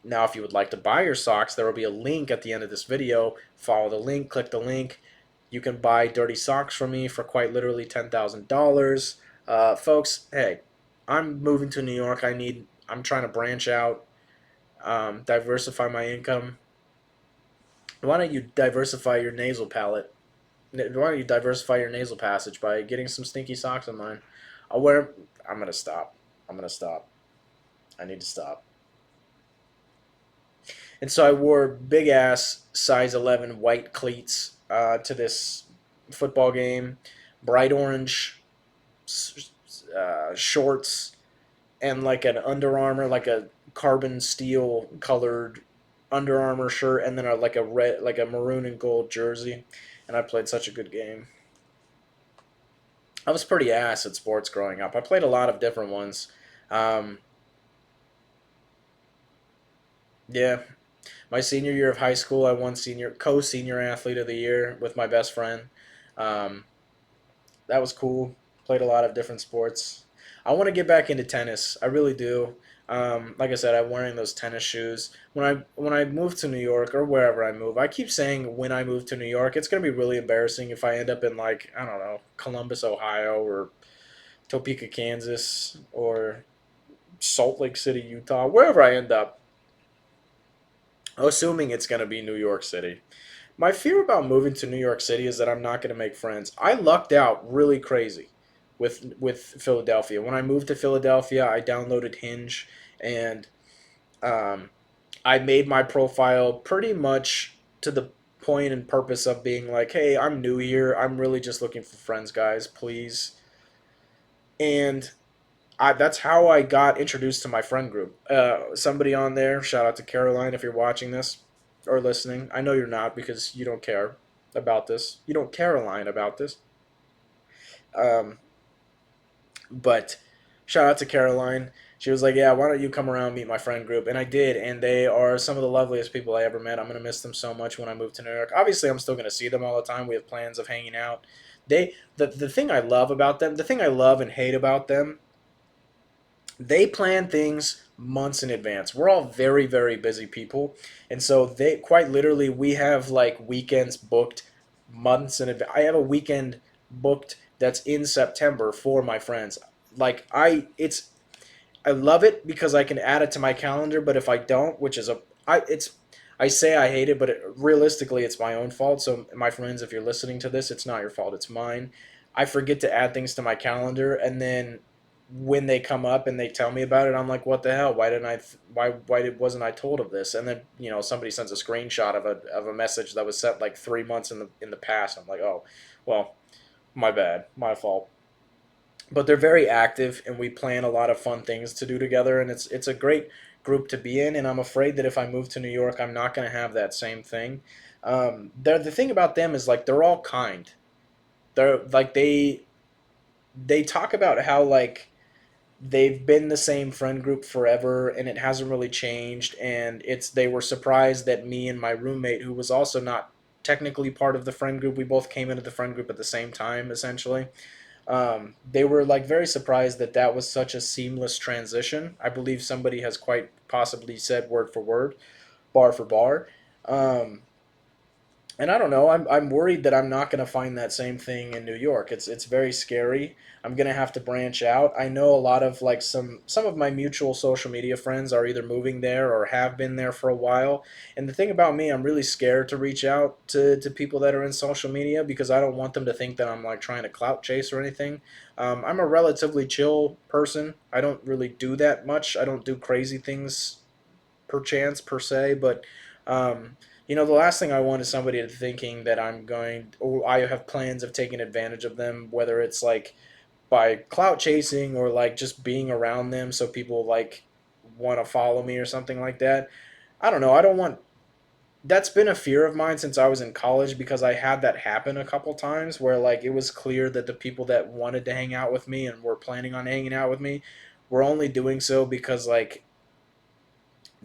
Now, if you would like to buy your socks, there will be a link at the end of this video. Follow the link, click the link. You can buy dirty socks from me for quite literally $10,000. Folks, hey, I'm moving to New York. I'm trying to branch out, diversify my income. Why don't you diversify your nasal palate? Why don't you diversify your nasal passage by getting some stinky socks of mine? I'll wear. I'm gonna stop. I'm gonna stop. I need to stop. And so I wore big ass size 11 white cleats to this football game, bright orange shorts, and like an Under Armour, like a carbon steel colored Under Armour shirt, and then like a red, like a maroon and gold jersey. And I played such a good game. I was pretty ass at sports growing up. I played a lot of different ones. Um, yeah, my senior year of high school, I won co-senior athlete of the year with my best friend. Um, that was cool. Played a lot of different sports. I want to get back into tennis. I really do. Like I said, I'm wearing those tennis shoes. When I move to New York or wherever I move, I keep saying when I move to New York, it's gonna be really embarrassing if I end up in like I don't know Columbus, Ohio, or Topeka, Kansas, or Salt Lake City, Utah, wherever I end up. Assuming it's gonna be New York City. My fear about moving to New York City is that I'm not going to make friends. I lucked out really crazy with Philadelphia. When I moved to Philadelphia, I downloaded Hinge and um, I made my profile pretty much to the point and purpose of being like, "Hey, I'm new here. I'm really just looking for friends, guys, please." And that's how I got introduced to my friend group. Somebody on there, shout out to Caroline if you're watching this or listening. I know you're not because you don't care about this. You don't Caroline about this. Um, but shout out to Caroline. She was like, "Yeah, why don't you come around and meet my friend group?" And I did, and they are some of the loveliest people I ever met. I'm gonna miss them so much when I move to New York. Obviously, I'm still gonna see them all the time. We have plans of hanging out. The thing I love about them, the thing I love and hate about them, they plan things months in advance. We're all very, very busy people. And so they quite literally we have like weekends booked months in advance. I have a weekend booked that's in September for my friends. Like I love it because I can add it to my calendar, but if I don't, which is a I it's I say I hate it, but realistically it's my own fault. So my friends, if you're listening to this, it's not your fault, it's mine. I forget to add things to my calendar and then when they come up and they tell me about it, I'm like, "What the hell? Why didn't wasn't I told of this?" And then, somebody sends a screenshot of a message that was sent like 3 months in the past. I'm like, "Oh, well, my bad. My fault." But they're very active and we plan a lot of fun things to do together and it's a great group to be in and I'm afraid that if I move to New York I'm not going to have that same thing. The thing about them is like they're all kind. They're like they talk about how like they've been the same friend group forever and it hasn't really changed and it's they were surprised that me and my roommate who was also not technically part of the friend group, we both came into the friend group at the same time essentially. They were like very surprised that that was such a seamless transition. I believe somebody has quite possibly said word for word, bar for bar. Um, and I don't know. I'm worried that I'm not going to find that same thing in New York. It's very scary. I'm going to have to branch out. I know a lot of like some of my mutual social media friends are either moving there or have been there for a while. And the thing about me, I'm really scared to reach out to people that are in social media because I don't want them to think that I'm like trying to clout chase or anything. I'm a relatively chill person. I don't really do that much. I don't do crazy things perchance per se, but the last thing I want is somebody thinking that I'm going or I have plans of taking advantage of them, whether it's like by clout chasing or like just being around them so people like want to follow me or something like that. I don't know. I don't want that's been a fear of mine since I was in college because I had that happen a couple times where like it was clear that the people that wanted to hang out with me and were planning on hanging out with me were only doing so because like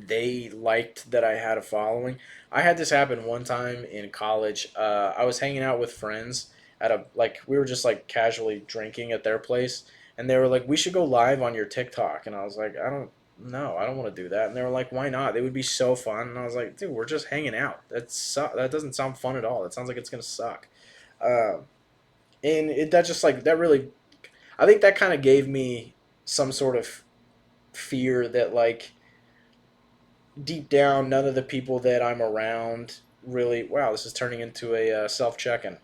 they liked that I had a following. I had this happen one time in college. I was hanging out with friends at a like we were just like casually drinking at their place, and they were like, "We should go live on your TikTok," and I was like, "I don't." No, I don't want to do that. And they were like, "Why not? They would be so fun." And I was like, "Dude, we're just hanging out. That doesn't sound fun at all. It sounds like it's gonna suck." Uh, and it that just like that really, I think that kind of gave me some sort of fear that like deep down, none of the people that I'm around really. Wow, this is turning into a self check-in.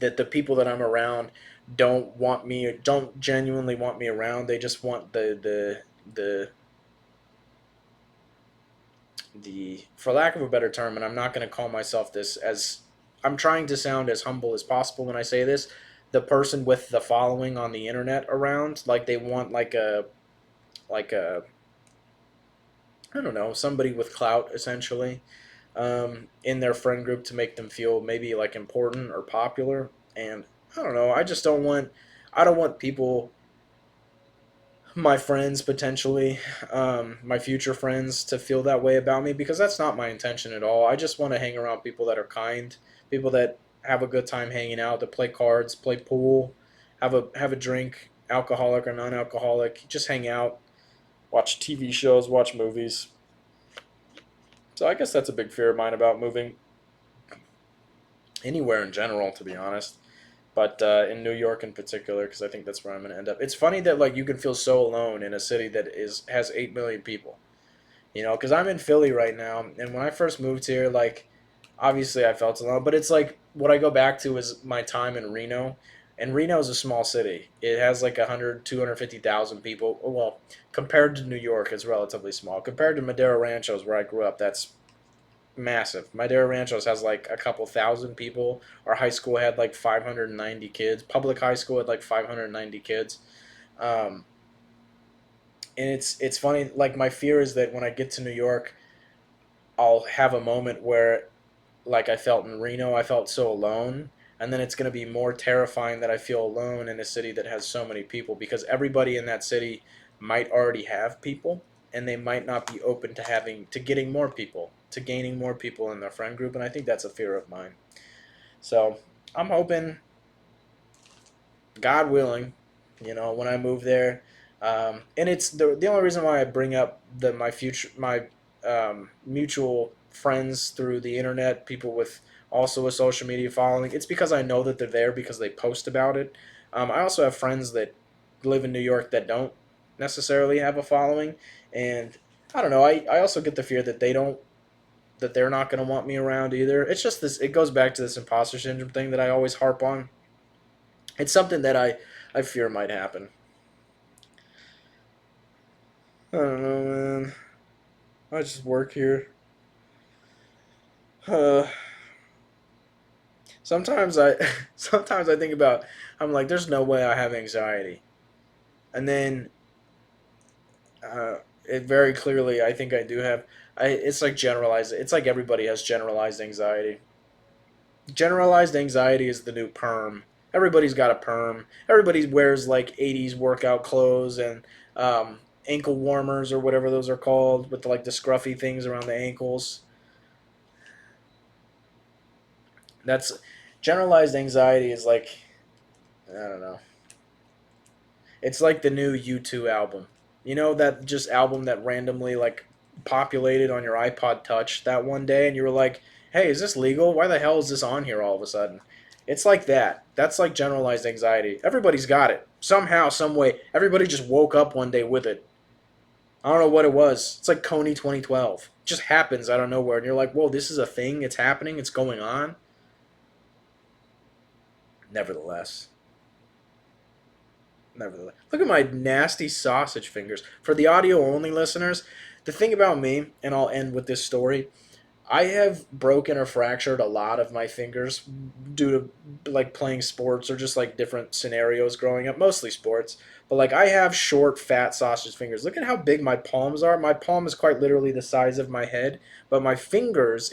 That the people that I'm around don't genuinely want me around. They just want the for lack of a better term, and I'm not going to call myself this as I'm trying to sound as humble as possible when I say this. The person with the following on the internet around, like they want like a I don't know somebody with clout essentially in their friend group to make them feel maybe like important or popular. And I don't know. I just don't want. I don't want people, my friends potentially, my future friends, to feel that way about me because that's not my intention at all. I just want to hang around people that are kind, people that have a good time hanging out, that play cards, play pool, have a drink, alcoholic or non-alcoholic. Just hang out, watch TV shows, watch movies. So I guess that's a big fear of mine about moving anywhere in general, to be honest. But in New York in particular, because I think that's where I'm going to end up. It's funny that like you can feel so alone in a city that is has 8 million people. You know, because I'm in Philly right now, and when I first moved here, like obviously I felt alone, but it's like what I go back to is my time in Reno. And Reno is a small city. It has like 100, 250,000 people. Well, compared to New York, it's relatively small. Compared to Madera Ranchos, where I grew up, that's massive. Madera Ranchos has like a couple thousand people. Our high school had like 590 kids. Public high school had like 590 kids. Um, and it's funny. Like my fear is that when I get to New York, I'll have a moment where, like I felt in Reno, I felt so alone. And then it's going to be more terrifying that I feel alone in a city that has so many people because everybody in that city might already have people and they might not be open to getting more people, to gaining more people in their friend group. And I think that's a fear of mine. So I'm hoping, God willing, when I move there, and it's the only reason why I bring up my mutual friends through the internet, people with also a social media following. It's because I know that they're there because they post about it. I also have friends that live in New York that don't necessarily have a following, and I don't know. I also get the fear that they're not going to want me around either. It's just this. It goes back to this imposter syndrome thing that I always harp on. It's something that I fear might happen. I don't know, man. I just work here. Uh, sometimes I sometimes I think about I'm like, there's no way I have anxiety, and then it very clearly I think I do have. It's like generalized. It's like everybody has generalized anxiety. Generalized anxiety is the new perm. Everybody's got a perm. Everybody wears like '80s workout clothes and ankle warmers or whatever those are called, with like the scruffy things around the ankles. That's generalized anxiety is like, I don't know. It's like the new U2 album. You know that just album that randomly like populated on your iPod Touch that one day, and you were like, "Hey, is this legal? Why the hell is this on here all of a sudden?" It's like that. That's like generalized anxiety. Everybody's got it somehow, some way. Everybody just woke up one day with it. I don't know what it was. It's like Coney 2012. It just happens out of nowhere, and you're like, "Whoa, this is a thing. It's happening. It's going on." Nevertheless, nevertheless. Look at my nasty sausage fingers. For the audio only listeners, the thing about me, and I'll end with this story, I have broken or fractured a lot of my fingers due to like playing sports or just like different scenarios growing up, mostly sports. But like I have short, fat sausage fingers. Look at how big my palms are. My palm is quite literally the size of my head, but my fingers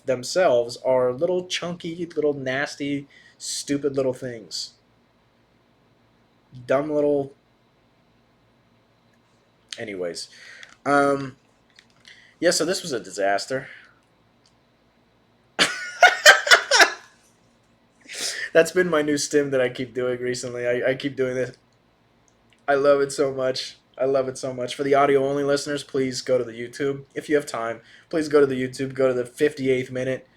themselves are little chunky, little nasty, stupid little things. Dumb little. Anyways, um, yeah. So this was a disaster. That's been my new stim that I keep doing recently. I keep doing this. I love it so much. I love it so much. For the audio only listeners, please go to the YouTube. If you have time, please go to the YouTube, go to the 58th minute,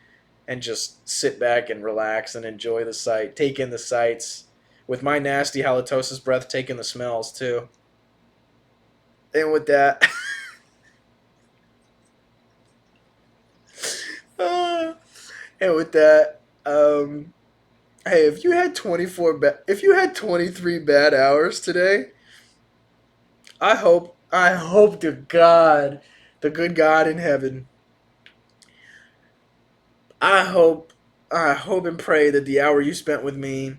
and just sit back and relax and enjoy the sight. Take in the sights. With my nasty halitosis breath, take in the smells too. And with that, uh, and with that, hey, if you had 23 bad hours today, I hope to God, the good God in heaven, I hope, I hope and pray that the hour you spent with me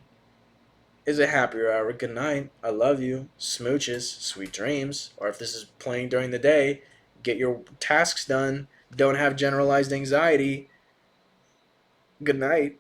is a happier hour. Good night. I love you. Smooches. Sweet dreams. Or if this is playing during the day, get your tasks done. Don't have generalized anxiety. Good night.